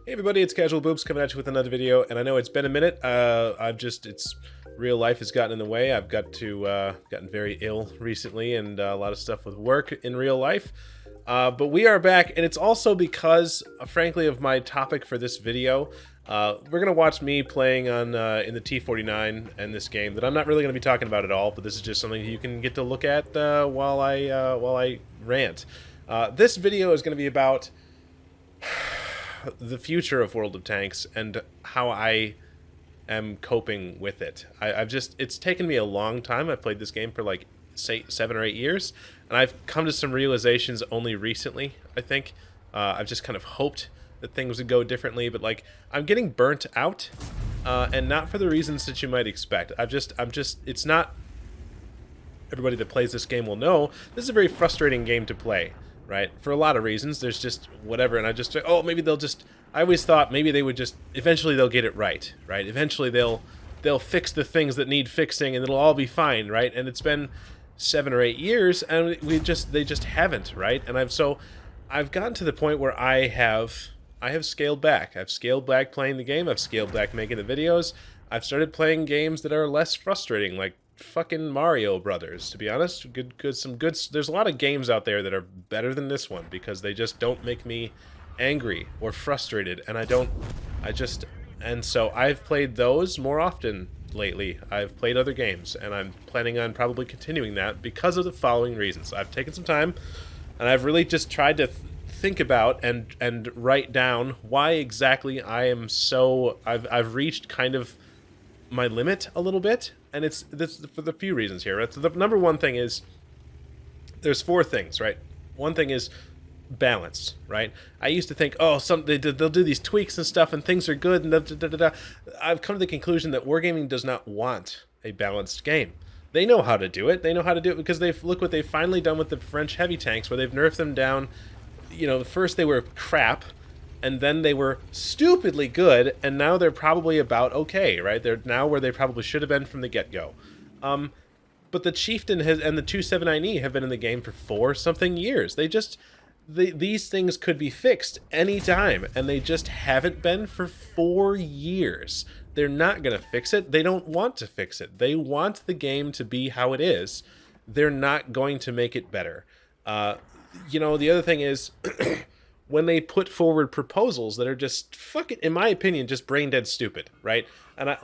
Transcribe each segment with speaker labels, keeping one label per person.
Speaker 1: Hey everybody, it's Casual Boobs coming at you with another video, and I know it's been a minute. It's real life has gotten in the way. I've gotten very ill recently, and a lot of stuff with work in real life. But we are back, and it's also because, frankly, of my topic for this video. We're gonna watch me playing on in the T49 and this game that I'm not really gonna be talking about at all. But this is just something you can get to look at while I rant. This video is gonna be about the future of World of Tanks and how I am coping with it. It's taken me a long time. I've played this game for like, say, 7 or 8 years, and I've come to some realizations only recently, I think. I've just kind of hoped that things would go differently, but like, I'm getting burnt out, and not for the reasons that you might expect. It's not, everybody that plays this game will know, this is a very frustrating game to play. Right? For a lot of reasons. There's just whatever, and maybe they'll just, I always thought maybe they would just, eventually they'll get it right? Eventually they'll fix the things that need fixing and it'll all be fine, right? And it's been 7 or 8 years and they just haven't, right? And I've gotten to the point where I have scaled back. I've scaled back playing the game, I've scaled back making the videos. I've started playing games that are less frustrating, like fucking Mario Brothers, to be honest. There's a lot of games out there that are better than this one because they just don't make me angry or frustrated, and so I've played those more often lately. I've played other games, and I'm planning on probably continuing that because of the following reasons. I've taken some time, and I've really just tried to think about and write down why exactly I've reached kind of my limit a little bit, and it's this for the few reasons here. Right? So the number one thing is there's 4 things, right? One thing is balance, right? I used to think, oh, they'll do these tweaks and stuff, and things are good, and da, da, da, da, da. I've come to the conclusion that WarGaming does not want a balanced game. They know how to do it. They know how to do it because look what they've finally done with the French heavy tanks, where they've nerfed them down. You know, first they were crap, and then they were stupidly good, and now they're probably about okay, right? They're now where they probably should have been from the get-go. But the Chieftain and the 279E have been in the game for 4-something years. These things could be fixed anytime, and they just haven't been for 4 years. They're not going to fix it. They don't want to fix it. They want the game to be how it is. They're not going to make it better. You know, the other thing is... when they put forward proposals that are just fucking, in my opinion, just brain dead stupid, right? And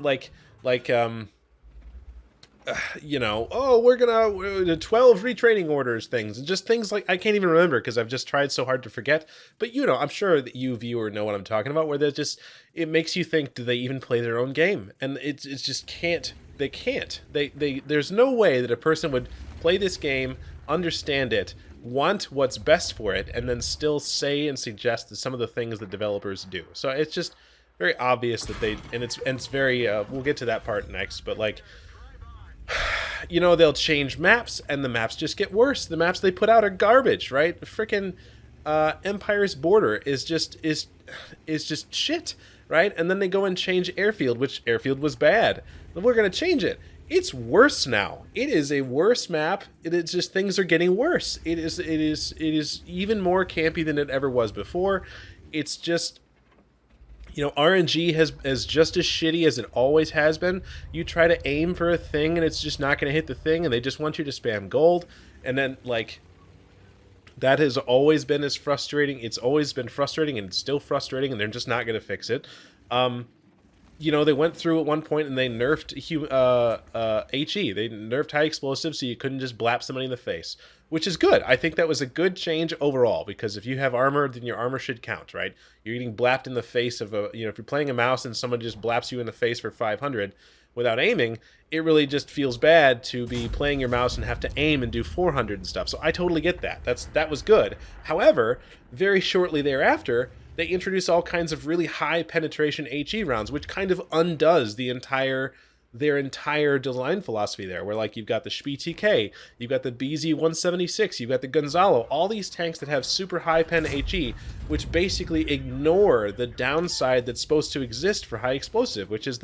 Speaker 1: you know, oh, we're gonna 12 retraining orders things, and just things like, I can't even remember because I've just tried so hard to forget. But you know, I'm sure that you viewer know what I'm talking about, where it makes you think, do they even play their own game? And it's just can't. They can't. There's no way that a person would play this game, understand it, want what's best for it, and then still say and suggest that some of the things that developers do. So it's just very obvious that it's very we'll get to that part next, but like, you know, they'll change maps and the maps just get worse. The maps they put out are garbage, right? Freaking Empire's Border is just shit, right? And then they go and change Airfield, which Airfield was bad. Then we're gonna change it. It's worse now. It is a worse map. It's just, things are getting worse. It is even more campy than it ever was before. It's just, you know, RNG is just as shitty as it always has been. You try to aim for a thing and it's just not going to hit the thing, and they just want you to spam gold. And then, like, that has always been as frustrating. It's always been frustrating, and it's still frustrating, and they're just not going to fix it. You know, they went through at one point and they nerfed HE. They nerfed high explosives so you couldn't just blap somebody in the face, which is good. I think that was a good change overall, because if you have armor, then your armor should count, right? You're getting blapped in the face of if you're playing a mouse and someone just blaps you in the face for 500 without aiming, it really just feels bad to be playing your mouse and have to aim and do 400 and stuff. So I totally get that. That was good. However, very shortly thereafter, they introduce all kinds of really high penetration HE rounds, which kind of undoes their entire design philosophy there, where like you've got the SPTK, you've got the BZ-176, you've got the Gonzalo, all these tanks that have super high pen HE, which basically ignore the downside that's supposed to exist for high explosive, which is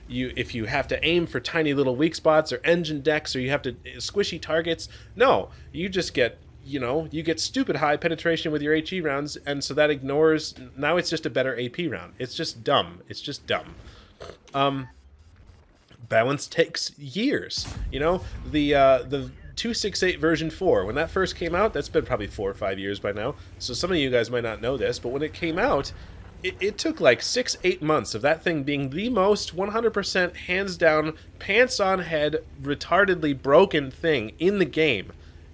Speaker 1: if you have to aim for tiny little weak spots or engine decks, or you have to squishy targets. No, you just get you know, you get stupid high penetration with your HE rounds, and so that ignores, now it's just a better AP round. It's just dumb. It's just dumb. Balance takes years. You know, the 268 version 4, when that first came out, that's been probably 4 or 5 years by now, so some of you guys might not know this, but when it came out, it took like 6-8 months of that thing being the most 100% hands down, pants on head, retardedly broken thing in the game.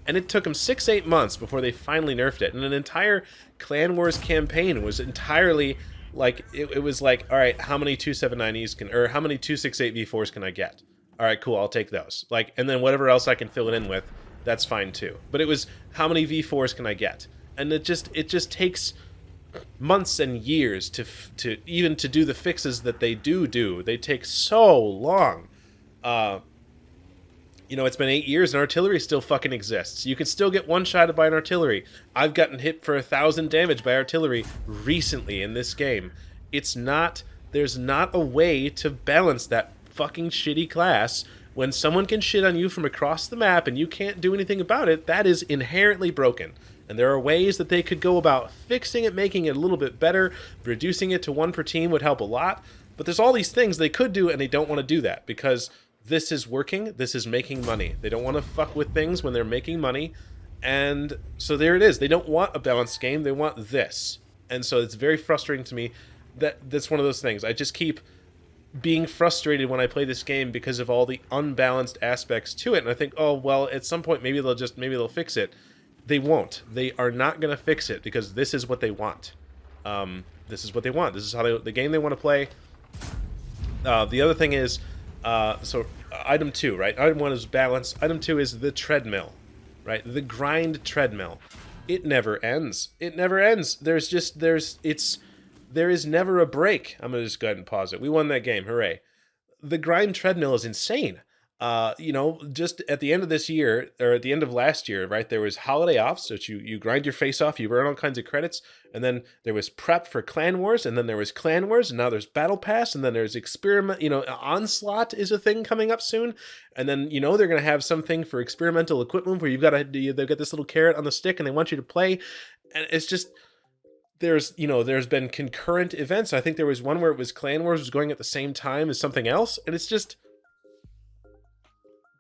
Speaker 1: And it took them 6-8 months before they finally nerfed it. And an entire Clan Wars campaign was entirely like, it was like, all right, how many 279Es can, or how many 268 V4s can I get? All right, cool, I'll take those. Like, and then whatever else I can fill it in with, that's fine too. But it was, how many V4s can I get? And it just takes months and years to even to do the fixes that they do. They take so long. You know, it's been 8 years and artillery still fucking exists. You can still get one-shotted by an artillery. I've gotten hit for 1,000 damage by artillery recently in this game. It's not, there's not a way to balance that fucking shitty class. When someone can shit on you from across the map and you can't do anything about it, that is inherently broken. And there are ways that they could go about fixing it, making it a little bit better. Reducing it to 1 per team would help a lot. But there's all these things they could do, and they don't want to do that because this is working, this is making money. They don't want to fuck with things when they're making money. And so there it is. They don't want a balanced game, they want this. And so it's very frustrating to me that that's one of those things. I just keep being frustrated when I play this game because of all the unbalanced aspects to it. And I think, oh, well, at some point maybe they'll fix it. They won't. They are not going to fix it because this is what they want. This is what they want. This is how the game they want to play. The other thing is, so item 2, right? Item 1 is balance. Item 2 is the treadmill, right? The grind treadmill. It never ends. It never ends. There is never a break. I'm gonna just go ahead and pause it. We won that game. Hooray. The grind treadmill is insane. You know, just at the end of this year, or at the end of last year, right, there was holiday offs, so you grind your face off, you earn all kinds of credits, and then there was prep for Clan Wars, and then there was Clan Wars, and now there's Battle Pass, and then there's experiment, you know, Onslaught is a thing coming up soon, and then, you know, they're going to have something for experimental equipment where they've got this little carrot on the stick, and they want you to play, and it's just, there's been concurrent events. I think there was one where it was Clan Wars was going at the same time as something else, and it's just,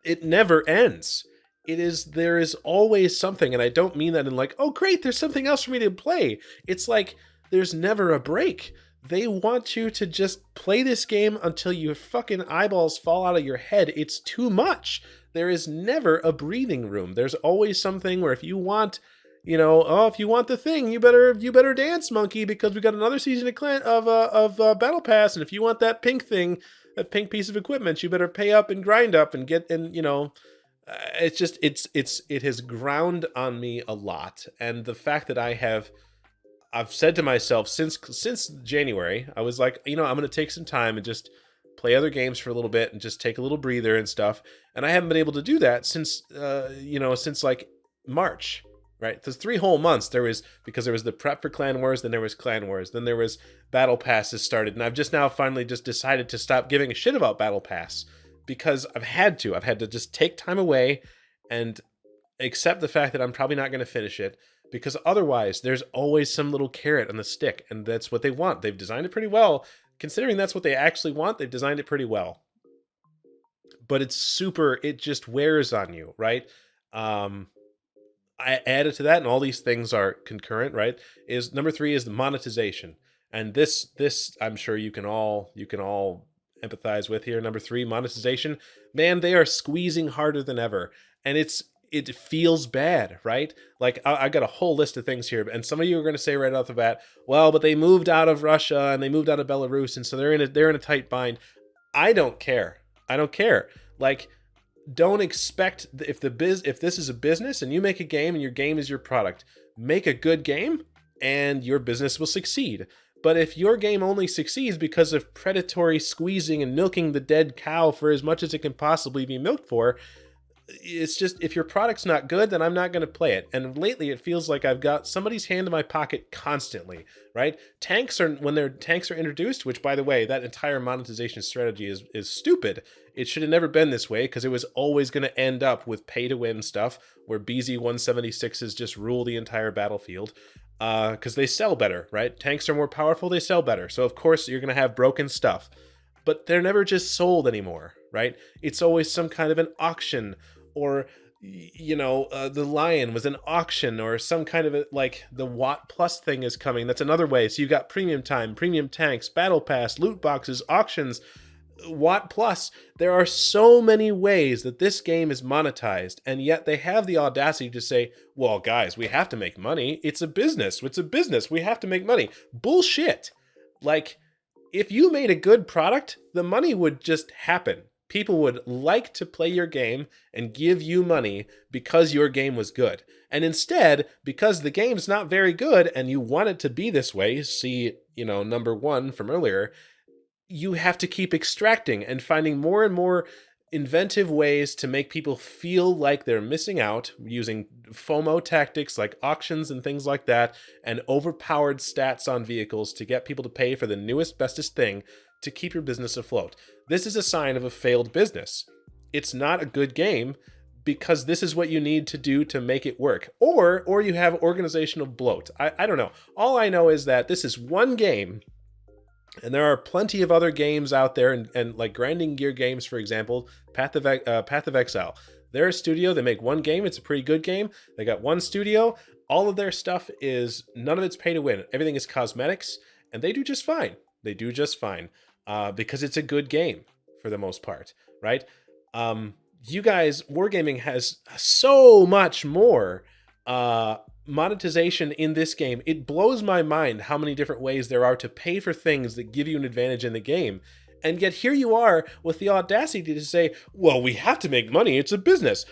Speaker 1: it never ends. There is always something, and I don't mean that in like, oh great, there's something else for me to play. It's like, there's never a break. They want you to just play this game until your fucking eyeballs fall out of your head. It's too much. There is never a breathing room. There's always something where if you want, you know, oh, if you want the thing, you better dance, monkey, because we got another season of Battle Pass, and if you want that pink thing, that pink piece of equipment, you better pay up and grind up and get, and you know, it's just, it has ground on me a lot. And the fact that I've said to myself since January, I was like, you know, I'm going to take some time and just play other games for a little bit and just take a little breather and stuff. And I haven't been able to do that since, since like March. Right, there's 3 whole months. Because there was the prep for Clan Wars, then there was Clan Wars, then there was Battle Passes started, and I've just now finally just decided to stop giving a shit about Battle Pass because I've had to just take time away and accept the fact that I'm probably not going to finish it, because otherwise there's always some little carrot on the stick, and that's what they want. They've designed it pretty well, considering that's what they actually want. They've designed it pretty well, but it just wears on you, right? I added to that, and all these things are concurrent, right? Is number 3 is the monetization. And this I'm sure you can all empathize with here. Number 3, monetization. Man, they are squeezing harder than ever. And it feels bad, right? Like I got a whole list of things here, and some of you are going to say right off the bat, well, but they moved out of Russia and they moved out of Belarus, and so they're in a tight bind. I don't care. Like, don't expect, if this is a business and you make a game and your game is your product, make a good game and your business will succeed. But if your game only succeeds because of predatory squeezing and milking the dead cow for as much as it can possibly be milked for, it's just, if your product's not good, then I'm not going to play it. And lately it feels like I've got somebody's hand in my pocket constantly, right? When their tanks are introduced, which by the way, that entire monetization strategy is stupid. It should have never been this way, because it was always going to end up with pay to win stuff where BZ-176s just rule the entire battlefield. Because they sell better, right? Tanks are more powerful, they sell better. So of course you're going to have broken stuff. But they're never just sold anymore, right? It's always some kind of an auction, or the Lion was an auction, or some kind of like the Watt Plus thing is coming. That's another way. So you've got premium time, premium tanks, battle pass, loot boxes, auctions, Watt Plus. There are so many ways that this game is monetized, and yet they have the audacity to say, well, guys, we have to make money. It's a business. It's a business. We have to make money. Bullshit. Like, if you made a good product, the money would just happen. People would like to play your game and give you money because your game was good. And instead, because the game's not very good and you want it to be this way, see, number 1 from earlier, you have to keep extracting and finding more and more inventive ways to make people feel like they're missing out, using FOMO tactics like auctions and things like that, and overpowered stats on vehicles to get people to pay for the newest, bestest thing to keep your business afloat. This is a sign of a failed business. It's not a good game, because this is what you need to do to make it work. Or you have organizational bloat. I don't know. All I know is that this is one game, and there are plenty of other games out there, and like Grinding Gear Games, for example, Path of Exile. They're a studio. They make one game. It's a pretty good game. They got one studio. All of their stuff is, none of it's pay to win. Everything is cosmetics, and they do just fine. They do just fine because it's a good game for the most part, right? You guys, WarGaming has so much more monetization in this game. It blows my mind how many different ways there are to pay for things that give you an advantage in the game. And yet here you are with the audacity to say, well, we have to make money. It's a business.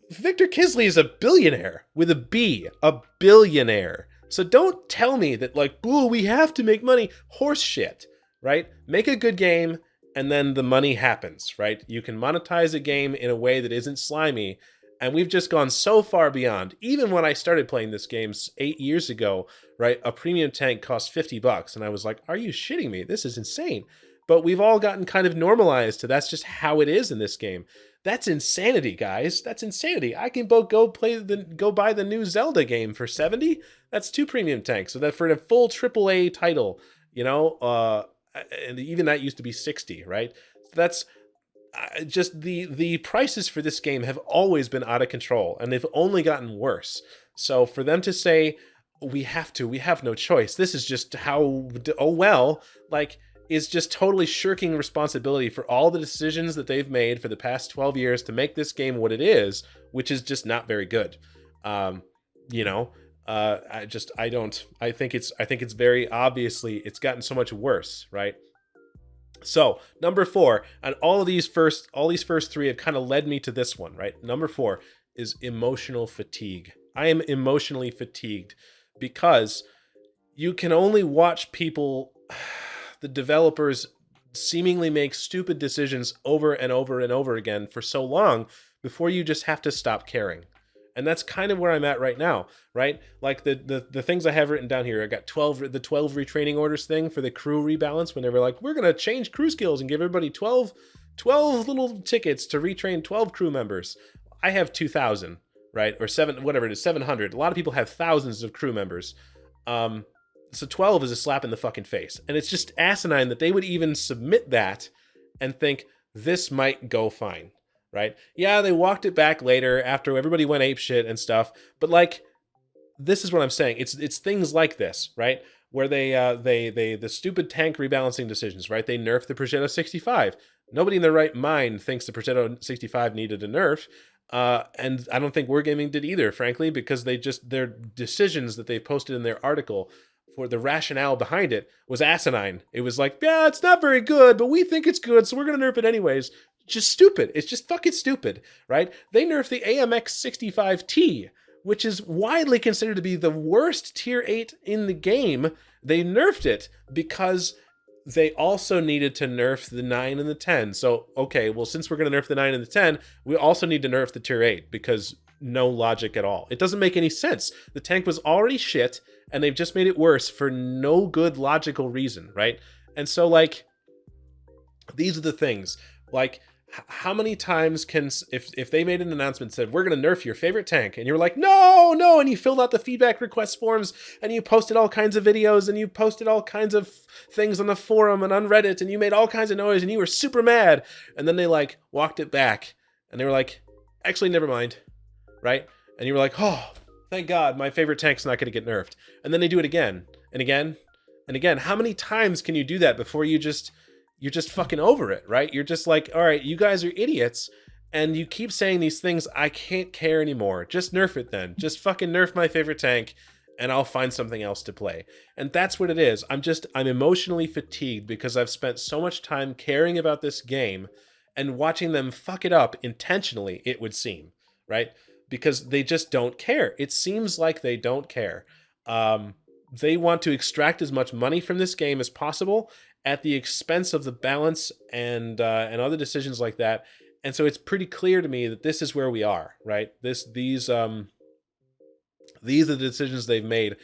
Speaker 1: Victor Kisley is a billionaire with a B, a billionaire. So don't tell me that, like, ooh, we have to make money. Horse shit, right? Make a good game and then the money happens, right? You can monetize a game in a way that isn't slimy. And we've just gone so far beyond. Even when I started playing this game 8 years ago, right, a premium tank cost $50. And I was like, are you shitting me? This is insane. But we've all gotten kind of normalized to that's just how it is in this game. That's insanity, guys. That's insanity. I can go buy the new Zelda game for $70. That's 2 premium tanks. So that for a full AAA title, and even that used to be $60, right? So that's just the prices for this game have always been out of control, and they've only gotten worse. So for them to say we have no choice, this is just how, is just totally shirking responsibility for all the decisions that they've made for the past 12 years to make this game what it is, which is just not very good. I think it's very obviously, it's gotten so much worse, right? So number 4, and all these first 3 have kind of led me to this one, right? Number 4 is emotional fatigue. I am emotionally fatigued because you can only watch people, the developers, seemingly make stupid decisions over and over and over again for so long before you just have to stop caring. And that's kind of where I'm at right now, right? Like the things I have written down here, I got the 12 retraining orders thing for the crew rebalance, when they were like, we're going to change crew skills and give everybody 12 little tickets to retrain 12 crew members. I have 2,000, right? Or 700. A lot of people have thousands of crew members. So 12 is a slap in the fucking face. And it's just asinine that they would even submit that and think this might go fine. Right? Yeah, they walked it back later after everybody went apeshit and stuff. But like, this is what I'm saying. It's things like this, right? Where the stupid tank rebalancing decisions, right? They nerfed the Progetto 65. Nobody in their right mind thinks the Progetto 65 needed a nerf. And I don't think WarGaming did either, frankly, because their decisions that they posted in their article for the rationale behind it was asinine. It was like, yeah, it's not very good, but we think it's good, so we're going to nerf it anyways. Just stupid. It's just fucking stupid, right? They nerfed the AMX 65T, which is widely considered to be the worst tier 8 in the game. They nerfed it because they also needed to nerf the 9 and the 10. So, okay, well, since we're going to nerf the 9 and the 10, we also need to nerf the tier 8 because no logic at all. It doesn't make any sense. The tank was already shit, and they've just made it worse for no good logical reason, right? And so, like, these are the things. Like, how many times can, if they made an announcement said we're going to nerf your favorite tank, and you're like, no, no, and you filled out the feedback request forms, and you posted all kinds of videos, and you posted all kinds of things on the forum and on Reddit, and you made all kinds of noise, and you were super mad, and then they like walked it back, and they were like, actually, never mind, right? And you were like, oh, thank God, my favorite tank's not going to get nerfed. And then they do it again and again and again. How many times can you do that before you're just fucking over it, right? You're just like, all right, you guys are idiots, and you keep saying these things. I can't care anymore. Just nerf it then. Just fucking nerf my favorite tank, and I'll find something else to play. And that's what it is. I'm emotionally fatigued because I've spent so much time caring about this game and watching them fuck it up intentionally, it would seem, right? Because they just don't care. It seems like they don't care. They want to extract as much money from this game as possible at the expense of the balance and other decisions like that. And so it's pretty clear to me that this is where we are, right? These are the decisions they've made.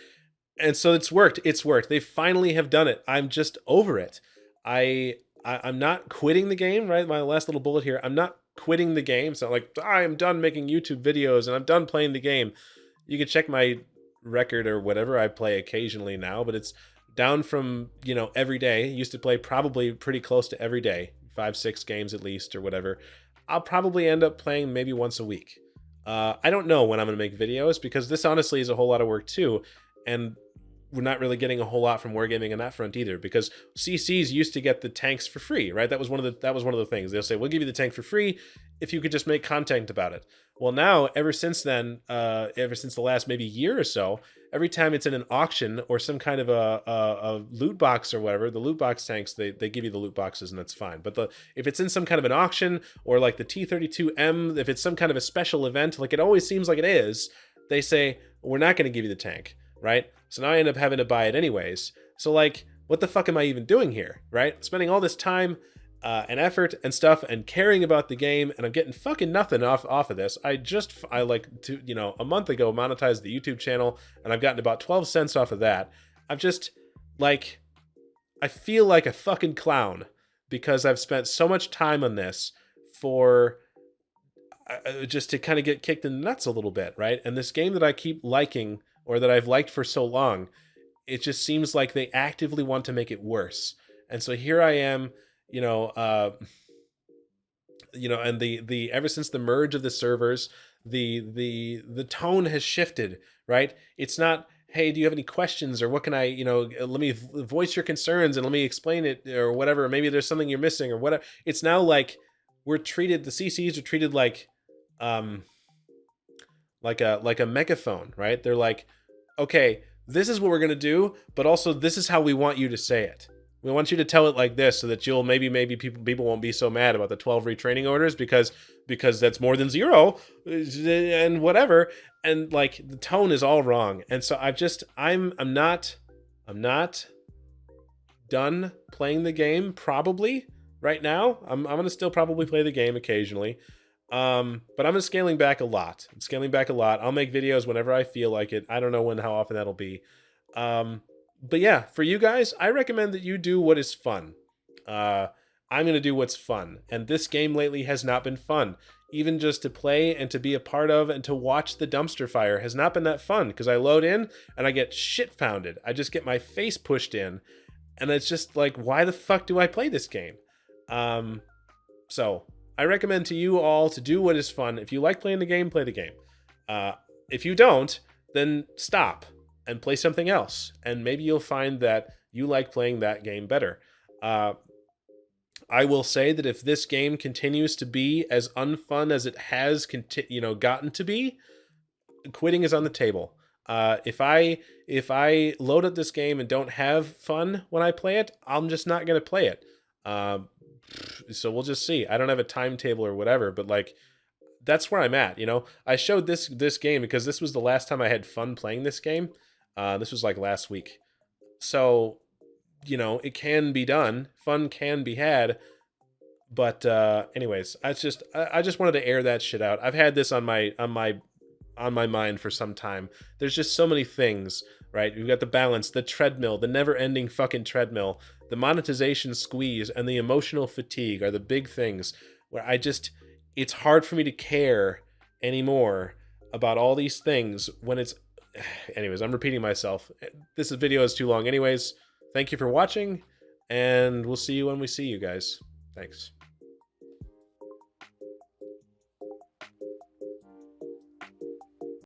Speaker 1: And so it's worked. It's worked. They finally have done it. I'm just over it. I'm not quitting the game, right? My last little bullet here. I'm not quitting the game. It's not like I am done making YouTube videos and I'm done playing the game. You can check my record or whatever. I play occasionally now, but it's down from, every day. Used to play probably pretty close to every day, 5-6 games at least or whatever. I'll probably end up playing maybe once a week. I don't know when I'm going to make videos because this honestly is a whole lot of work too. And we're not really getting a whole lot from WarGaming on that front either, because CCs used to get the tanks for free, right? That was one of the things. They'll say, we'll give you the tank for free if you could just make content about it. Well, now, ever since then, ever since the last maybe year or so, every time it's in an auction or some kind of a loot box or whatever, the loot box tanks, they give you the loot boxes and that's fine. But if it's in some kind of an auction or like the T32M, if it's some kind of a special event, like it always seems like it is, they say, we're not going to give you the tank, right? So now I end up having to buy it anyways. So like, what the fuck am I even doing here, right? Spending all this time and effort and stuff and caring about the game, and I'm getting fucking nothing off of this. I a month ago monetized the YouTube channel, and I've gotten about 12 cents off of that. I'm just like, I feel like a fucking clown because I've spent so much time on this for just to kind of get kicked in the nuts a little bit, right? And this game that I keep liking, or that I've liked for so long, it just seems like they actively want to make it worse. And so here I am, and the ever since the merge of the servers, the tone has shifted, right? It's not, hey, do you have any questions, or what can I, let me voice your concerns and let me explain it, or whatever. Maybe there's something you're missing or whatever. It's now like the CCs are treated like a megaphone, right? They're like, okay, this is what we're gonna do, but also this is how we want you to say it. We want you to tell it like this so that you'll maybe people won't be so mad about the 12 retraining orders because that's more than 0 and whatever. And like the tone is all wrong. And so I'm not done playing the game probably right now. I'm gonna still probably play the game occasionally. But I'm scaling back a lot. I'll make videos whenever I feel like it. I don't know how often that'll be. But yeah, for you guys, I recommend that you do what is fun. I'm going to do what's fun. And this game lately has not been fun. Even just to play and to be a part of and to watch the dumpster fire has not been that fun, because I load in and I get shit pounded. I just get my face pushed in. And it's just like, why the fuck do I play this game? So I recommend to you all to do what is fun. If you like playing the game, play the game. If you don't, then stop and play something else. And maybe you'll find that you like playing that game better. I will say that if this game continues to be as unfun as it has gotten to be, quitting is on the table. If I load up this game and don't have fun when I play it, I'm just not going to play it. So we'll just see. I don't have a timetable or whatever, but like, that's where I'm at. I showed this game because this was the last time I had fun playing this game. This was like last week. So you know, it can be done. Fun can be had. But anyways, I just wanted to air that shit out. I've had this on my mind for some time. There's just so many things, right? We've got the balance, the treadmill, the never-ending fucking treadmill, the monetization squeeze, and the emotional fatigue are the big things where it's hard for me to care anymore about all these things when it's anyways, I'm repeating myself. This video is too long anyways. Thank you for watching, and we'll see you when we see you guys. Thanks.